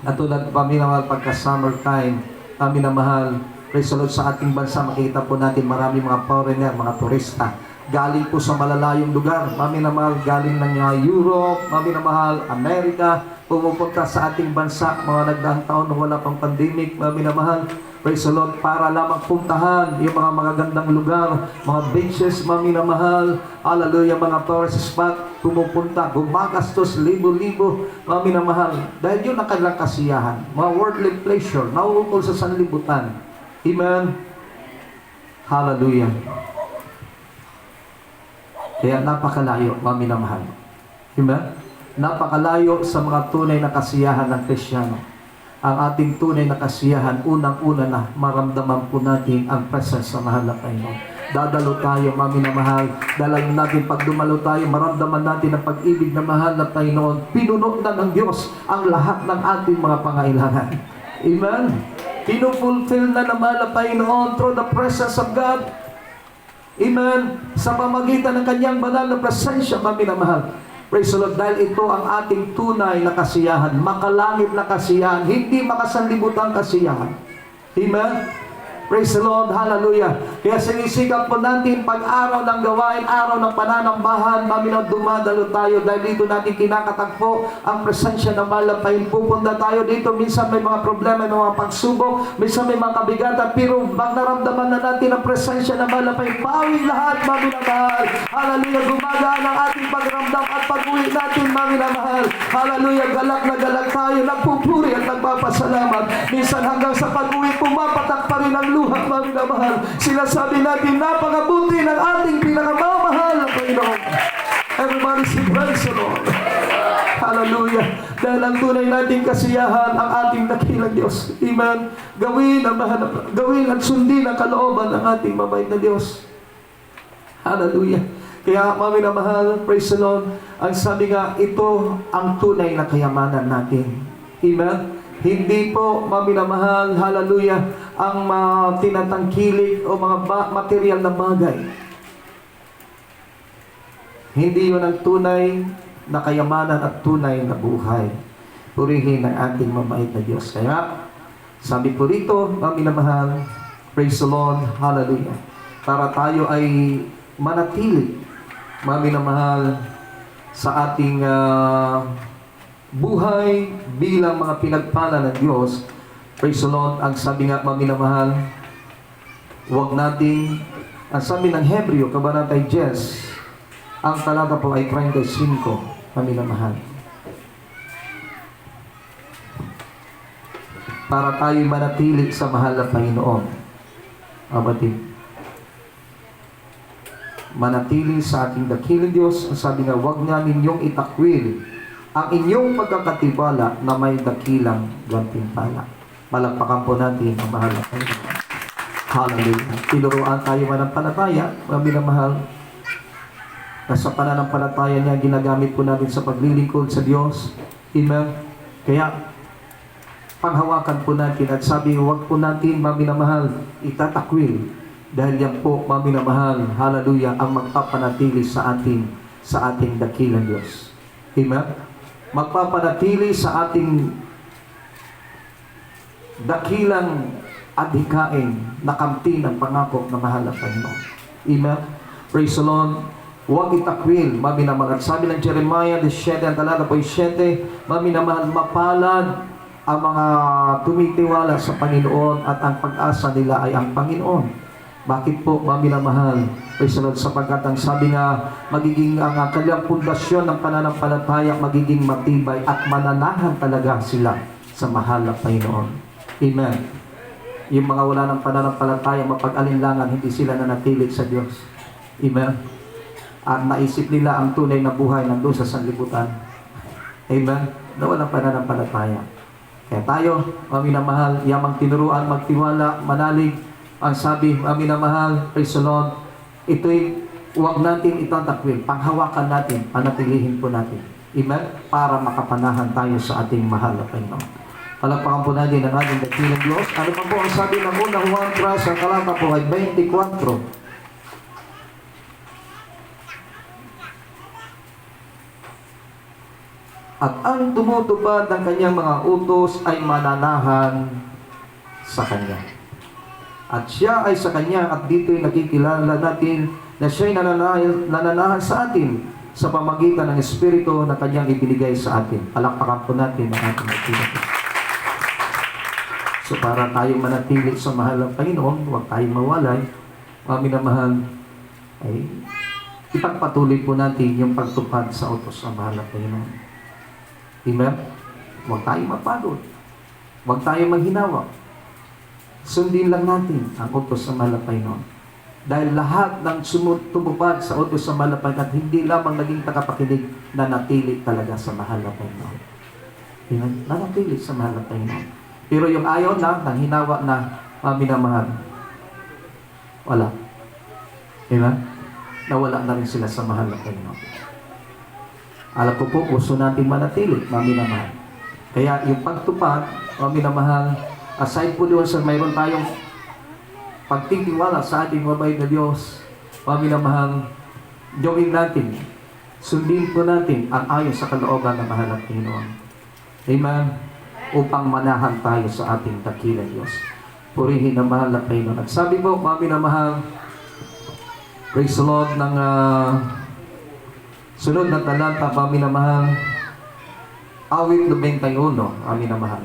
At tulad paminamahal pagka summertime, paminamahal, praise the Lord, sa ating bansa, makita po natin marami mga foreigner, mga turista. Galing po sa malalayong lugar, paminamahal, galing ng Europe, paminamahal, Amerika, pumupunta sa ating bansa, mga nagdaang taon na wala pang pandemic, paminamahal. Praise the Lord, para lamang puntahan yung mga magagandang lugar, mga beaches, maminamahal, hallelujah, mga tourist spot, pumupunta, gumagastos, libo-libo, maminamahal. Dahil yun ang kanilang kasiyahan, mga worldly pleasure, nauukol sa sanlibutan. Amen? Hallelujah. Kaya napakalayo, maminamahal. Amen? Napakalayo sa mga tunay na kasiyahan ng Kristiyano. Ang ating tunay na kasiyahan, unang-una na maramdaman po natin ang presence sa mahal na Panginoon. dadalo tayo, mga minamahal. Dalangin natin pag dumalo tayo, maramdaman natin ang pag-ibig na mahal na Panginoon. Pinuno na ng Diyos ang lahat ng ating mga pangailangan. Amen? Pinufulfill na naman ng Panginoon through the presence of God. Amen? Sa pamagitan ng kanyang banal na presensya, mga minamahal. Praise the Lord, dahil ito ang ating tunay na kasiyahan, makalangit na kasiyahan, hindi makasanlibutan kasiyahan. Amen? Praise the Lord, hallelujah. Kaya sinisikap po natin pag araw ng gawain, araw ng pananambahan, maminaw dumadalo tayo dahil dito natin kinakatagpo ang presensya ng malapain. Pupunta tayo dito, minsan may mga problema, may mga pagsubok, minsan may mga kabigatan, pero pag naramdaman na natin ang presensya ng malapain, bawi lahat, maminamahal. Hallelujah, gumagaan ang ating pagramdam at pag-uwi natin, maminamahal. Hallelujah, galak na galak tayo, nagpupuri at nagpapasalamat. Minsan hanggang sa pag-uwi, pumapatak pa rin ang luha, maminamahal. Sinasabi natin, napakabuti ng ating pinakamamahal na Panginoon. Everybody say praise the Lord. Hallelujah. Dahil ang tunay nating kasiyahan ang ating dakilang Diyos. Amen. Gawin at sundin ang kalooban ng ating mabait na Diyos. Hallelujah. Kaya maminamahal, praise the Lord. Ang sabi nga, ito ang tunay na kayamanan natin. Amen. Hindi po, maminamahal, hallelujah, ang tinatangkilik o mga material na bagay. Hindi yun ang tunay na kayamanan at tunay na buhay. Purihin ang ating mabait na Diyos. Kaya, sabi po rito, maminamahal, praise the Lord, hallelujah, para tayo ay manatili, maminamahal, sa ating buhay bilang mga pinagpala ng Diyos. Praise the Lord. Ang sabi nga, maminamahal, huwag natin, ang sabi ng Hebreo, Kabanata 10, ang talata po ay 35, maminamahal. Para tayo manatili sa mahal na Panginoon. Abatid. Manatili sa ating dakilang Diyos. Ang sabi nga, huwag nga ninyong itakwil ang inyong pagkakatibala na may dakilang gantimpala. Malagpakan po natin ang mahal na Panginoon. Hallelujah. Tinuruan tayo manampalataya, maminamahal. Sa pananampalataya niya, ginagamit po natin sa paglilingkod sa Diyos. Amen. Kaya, panghawakan po natin at sabi, huwag po natin, maminamahal, itatakwil. Dahil yan po, maminamahal, hallelujah, ang magpapanatili sa ating dakilang Diyos. Amen. Magpapanatili sa ating dakilang adhikain na kamti ng pangako na mahal na Panginoon. Amen. Praise the Lord. Huwag itakwil, maminamahal. Sabi ng Jeremiah 17, ang talata po 7, maminamahal, mapalad ang mga tumitiwala sa Panginoon at ang pag-asa nila ay ang Panginoon. Bakit po, maminamahal? Praise the Lord, sapagkat ang sabi nga, magiging ang kanyang pundasyon ng pananampalataya magiging matibay at mananahan talaga sila sa mahal na Panginoon. Amen. Yung mga wala ng pananampalataya, mapag-alinlangan, hindi sila nanatili sa Diyos. Amen. At naisip nila ang tunay na buhay nandun sa sanlibutan. Amen. Na walang pananampalataya. Kaya tayo, maminamahal, yamang tinuruan, magtiwala, manalig. Ang sabi, maminamahal, praise the Lord, ito'y huwag natin itatakwil, panghawakan natin, panatilihin po natin. Amen? Para makapanahan tayo sa ating mahal na Panginoon. Palagpakan po natin ang ating dakilang Diyos. Ano pa po ang sabi ng unang Juan 3, ang talata po ay 24. At ang tumutupad ng kanyang mga utos ay mananahan sa kanya. At siya ay sa kanya, at dito'y nakikilala natin na siya'y nananahan sa atin sa pamagitan ng Espiritu na kanyang ibinigay sa atin. Palakpakan po natin ang ating Espiritu. So para tayo manatili sa mahal ng Panginoon, huwag tayong mawalay, minamahal, ay ipagpatuloy po natin yung pagtupad sa utos ng mahal ng Panginoon. Amen? Huwag tayong mapagod. Huwag tayong maghinawa. Sundin lang natin ang utos sa mahal na Panginoon. Dahil lahat ng tumupad sa utos sa mahal na Panginoon at hindi lamang naging tagapakinig na natili talaga sa mahal na Panginoon. Nanatili sa mahal na Panginoon. Pero yung ayaw na, nang hinawa na, minamahal, wala. Diba? Nawala na rin sila sa mahal na Panginoon. Alam ko po, gusto natin manatili, mga minamahal. Kaya yung pagtupad, mga minamahal, aside po doon sa mayroon tayong pagtitiwala sa ating mabait na Diyos, mga minamahal, gawin natin, sundin po natin ang ayon sa kalooban ng mahal na Panginoon. Amen? Upang manahan tayo sa ating dakilang Diyos. Purihin ang mahal na Panginoon. At sabi po, mga minamahal, praise the Lord, ng sunod na talata, mga minamahal, awit 91, mga minamahal.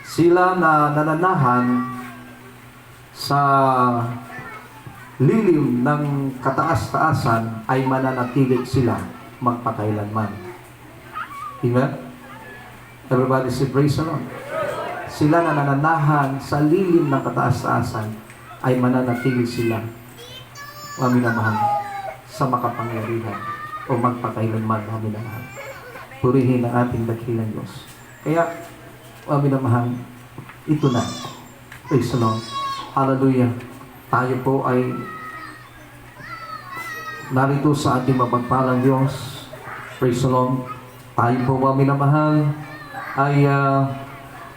Sila na nananahan sa lilim ng kataas-taasan ay mananatili sila magpakailanman. Amen? Everybody say praise the Lord. Sila na nananahan sa lilim ng kataas-taasan ay mananatili sila, mga minamahal, sa makapangyarihan o magpakailanman, mga minamahal. Purihin ang ating dakilang Diyos. Kaya, mga minamahal, ito na. Praise the Lord. Hallelujah. Tayo po ay narito sa ating mapagpalang Diyos. Praise the Lord. Tayo po, mga minamahal, ay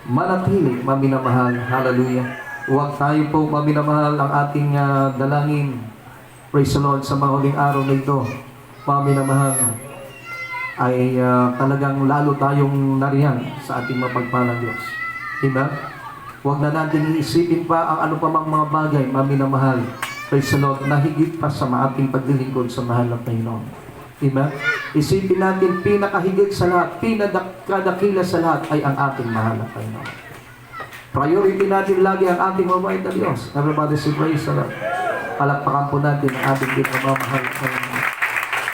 manatili, mga minamahal. Hallelujah. Huwag tayo po, mga minamahal, ang ating dalangin. Praise the Lord, sa mga huling araw na ito, mga minamahal, ay talagang lalo tayong nariyan sa ating mapagpalang Diyos. Diba? Huwag na natin iisipin pa ang ano pa mang mga bagay, mga minamahal, praise the Lord, na higit pa sa ating paglilingkod sa mahal na Panginoon. Diba? Isipin natin, pinakahigit sa lahat, pinakadakila sa lahat ay ang ating mahal na Panginoon. Priority natin lagi ang ating mabait na Diyos. Everybody say praise the Lord. Palakpakan po natin ang ating pinamamahal na Panginoon.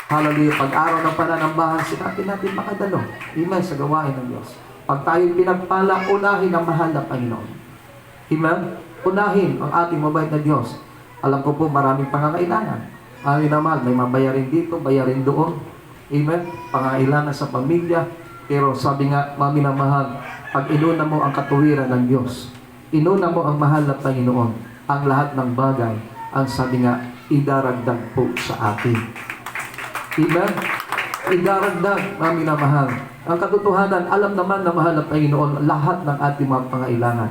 Hallelujah. Pag-araw ng pananambahan, sinapin natin makadalo. Imay sa gawain ng Diyos. Pag tayo pinagpala, unahin ang mahal na Panginoon. Amen? Unahin ang ating mabait na Diyos. Alam ko po, maraming pangangailangan. Amin na mahal, may mabayarin dito, bayarin doon. Amen? Pangangailangan sa pamilya. Pero sabi nga, mami na mahal, pag inuna mo ang katuwiran ng Diyos, inuna mo ang mahal na Panginoon, ang lahat ng bagay, ang sabi nga, idaragdag po sa atin. Amen? Idaragdag, mami na mahal. Ang katotohanan, alam naman na mahal na Panginoon lahat ng ating mga pangailangan.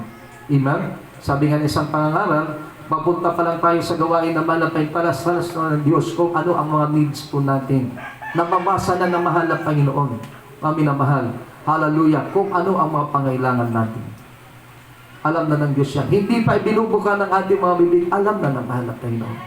Amen? Sabi nga ng isang pangangaral, papunta pa lang tayo sa gawain na mahal na Panginoon ng Diyos kung ano ang mga needs po natin. Napabasa na ng mahal na Panginoon. Mami na mahal. Hallelujah. Kung ano ang mga pangailangan natin. Alam na ng Diyos yan. Hindi pa ibinubuka ng ating mga bibig. Alam na ng mahal na Panginoon.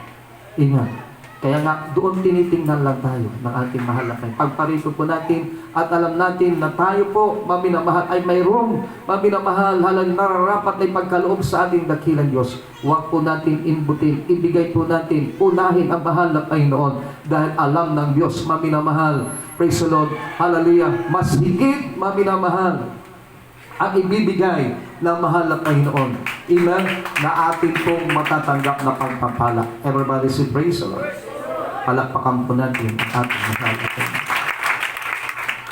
Amen. Kaya nga, doon tinitingnan lang tayo ng ating mahal na Panginoon. Pagparito po natin at alam natin na tayo po, maminamahal, ay mayroong maminamahal, halang nararapat na ipagkaloob sa ating dakilang Diyos. Huwag po natin imbutin, ibigay po natin, unahin ang mahal na Panginoon dahil alam ng Diyos, maminamahal. Praise the Lord. Hallelujah. Mas higit, maminamahal, ang ibibigay ng mahal na Panginoon. Amen? Na atin pong matatanggap na pagpapala. Everybody say praise the Lord. Palakpakan po natin ang ating mahal na Panginoon.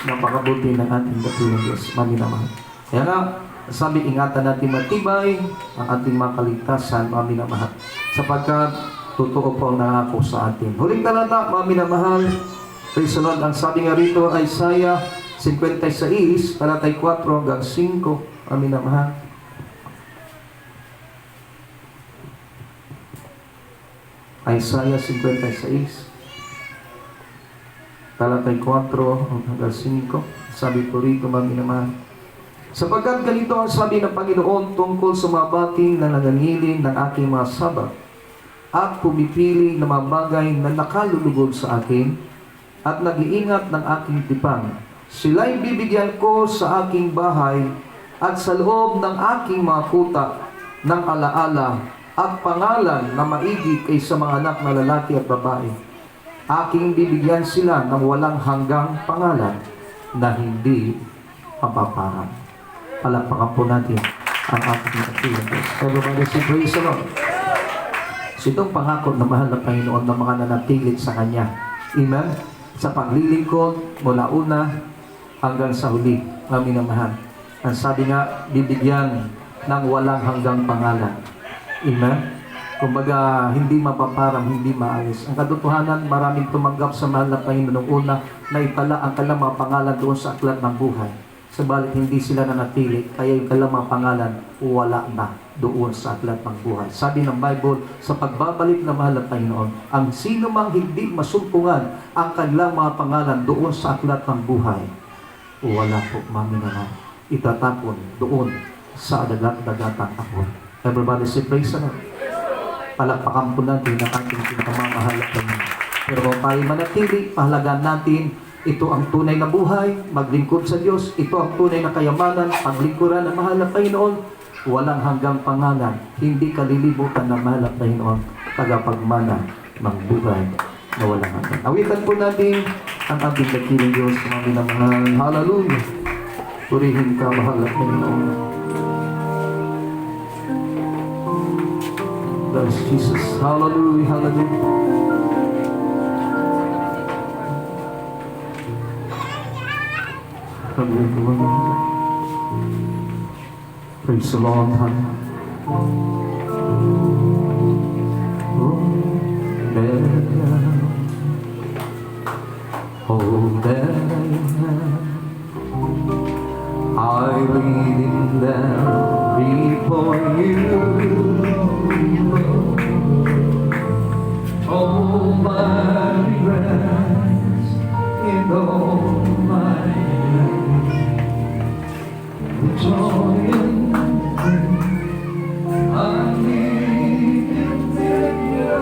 Napakabuti ng ating dakilang Diyos. Maminamahal. Kaya nga, sabi, ingatan natin matibay ang ating mga kaligtasan, maminamahal. Sapagkat totoo po ang nangako sa atin. Huling talata, maminamahal. Praise the Lord. Ang sabi nga rito, Isaiah 56, talatay 4 hanggang 5. Amin na mahal. Isaiah 56, talatay 4 hanggang 5. Sabi po rito, amin na mahal. Sapagkat ganito ang sabi ng Panginoon tungkol sa mga bating na nangangiling ng aking mga sabat at pumipili ng mga bagay na nakalulugod sa akin at nag-iingat ng aking tipang. Sila'y bibigyan ko sa aking bahay at sa loob ng aking mga kuta ng alaala at pangalan na maigi kaysa mga anak na lalaki at babae. Aking bibigyan sila ng walang hanggang pangalan na hindi mapaparang. Palakpakan po natin ang ating dakilang Diyos. Everybody say praise the Lord. So itong pangako na mahal na Panginoon na mga nanatilit sa Kanya. Amen? Sa paglilingkod mula una hanggang sa huli, amin na mahal. Ang sabi nga, bibigyan ng walang hanggang pangalan. Amen? Kumbaga, hindi mapaparang, hindi maalis. Ang katotohanan, maraming tumanggap sa mahal na Panginoon una na itala ang kanilang mga pangalan doon sa aklat ng buhay. Sabalit hindi sila nanatili, kaya yung kanilang mga pangalan wala na doon sa aklat ng buhay. Sabi ng Bible, sa pagbabalik ng mahal na Panginoon, ang sino mang hindi masumpungan ang kanilang mga pangalan doon sa aklat ng buhay, wala po, mami na itatapon doon sa dagat-dagatang akon. Everybody say praise the Lord. Palakpakan po natin ang ating pinakamamahal na Panginoon. Pero kung tayo manatili, pahalagaan natin, ito ang tunay na buhay, maglingkod sa Diyos, ito ang tunay na kayamanan, paglingkuran ng mahal na Panginoon, walang hanggang pangalan, hindi kalilibutan ng mahal na Panginoon, tagapagmana ng buhay na walang hanggan. Awitan po natin ang ating dakilang Diyos, mga minamahal. Hallelujah! Purihin ka, mahal na Panginoon. Bless Jesus. Hallelujah, hallelujah. Hallelujah. Praise the Lord. Hallelujah. Oh, I lead in them before you. All my regrets in all my joy and I need in you.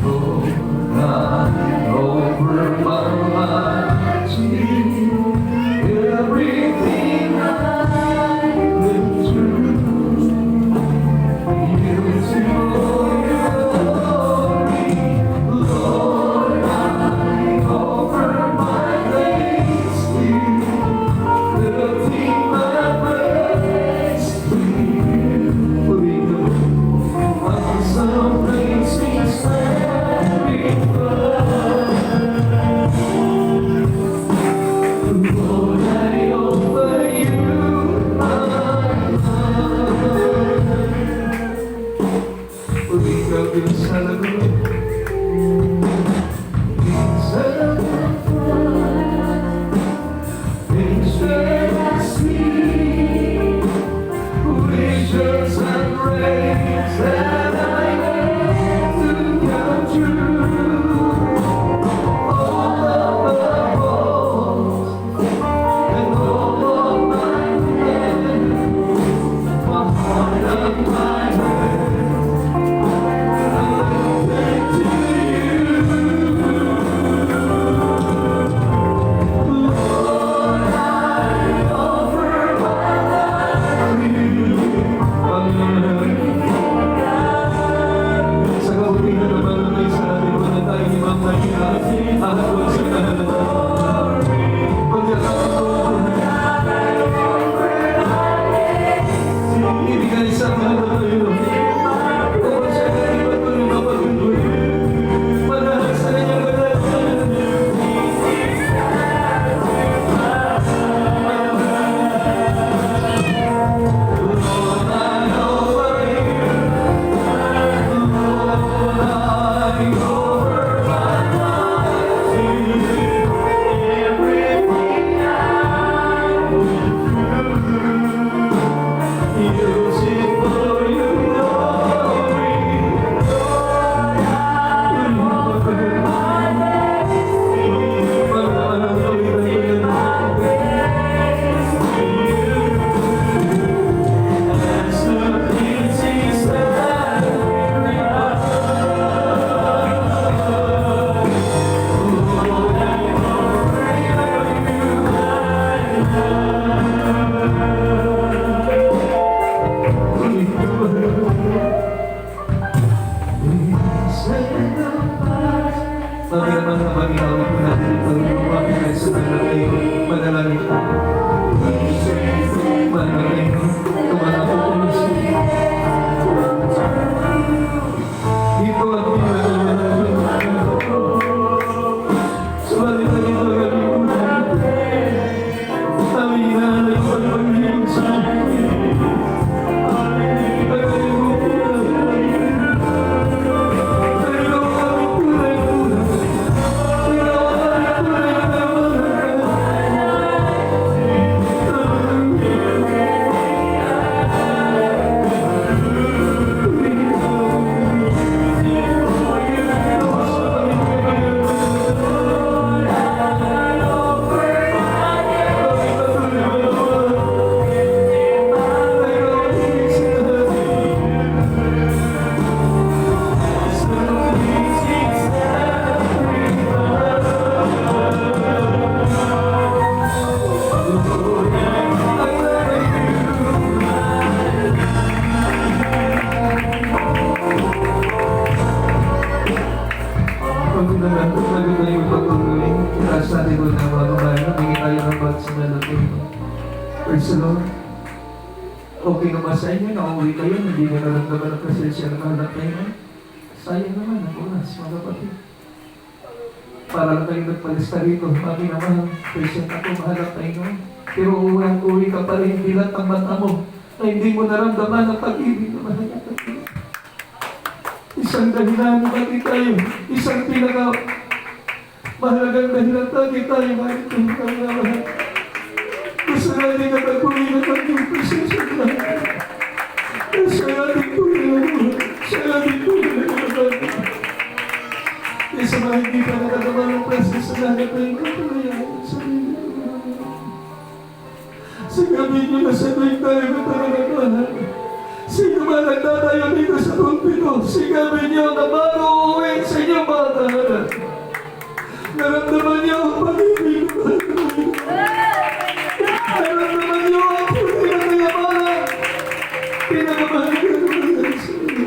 Lord, I over my life to you, everything I've been through. Praise the Lord. Okay naman sa inyo, nauwi kayo, hindi nyo naramdaman ang presensya ng anak kayo. Sayang naman ang oras, mga kapatid. Para lang kayo nagpalista rito, mami naman, present ako, mahalap kayo. Pero uwi ka pa rin, bilat ang mata mo, na hindi mo naramdaman ang pag-ibig na mahalap kayo. Isang dahilan bakit tayo, isang pinaka mahalagang dahilan bakit tayo, bakit tayo mahal. Gusto natin na pagpulinan ang iyong presensya na. Siya natin pulinan. Siya natin pulinan. Kaya sa mga hindi pa nakataman ng presensya na natin kapalayan sa sarili. Sa gabi niyo na sa tuwing tayo na talaga. Sino man nagtatayo dito sa pulpito, sa gabi niyo na bago uuwi sa inyong mga tahanan. Naramdaman niyo ang pag-ibig ng mga tahanan. Naramdaman niyo ang puti ng kayamanan. Pinakamahalaga ng mga sarili.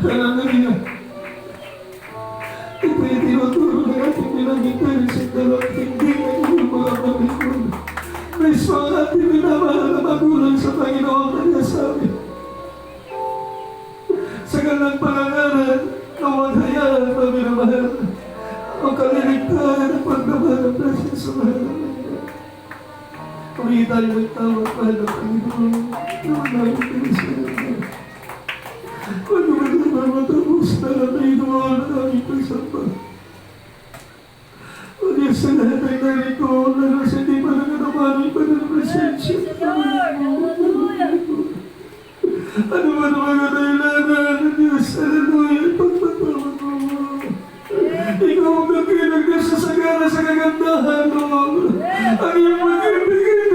Alam niyo, ito'y tinuturo ng ating pinagintay sa dalawang hindi na inyong mga pamilyon. Mismo ang ating minamahal na magulang sa Panginoon kanya sabi. Sa ganang pangangalan, nawag hayaan na minamahal ang kaliligtahan at pagdamahal ng presensya sa mahal ng Panginoon. Kung hindi tayo nagtawag mahal ng Panginoon, naman namin pinisiyan. Kung naman matapos na lang ay dumaan ang aming pagsamba. Kung yung sa lahat ay narito, lalo sa hindi pa nanganamanin pa ng presensya. Ano ba na mga dahilanan ng Diyos? Hallelujah, ipagpatawad mo. Ikaw ang nagkinag na sa sagana sa kagandahan, Lord. Ang iyong mag-ibigay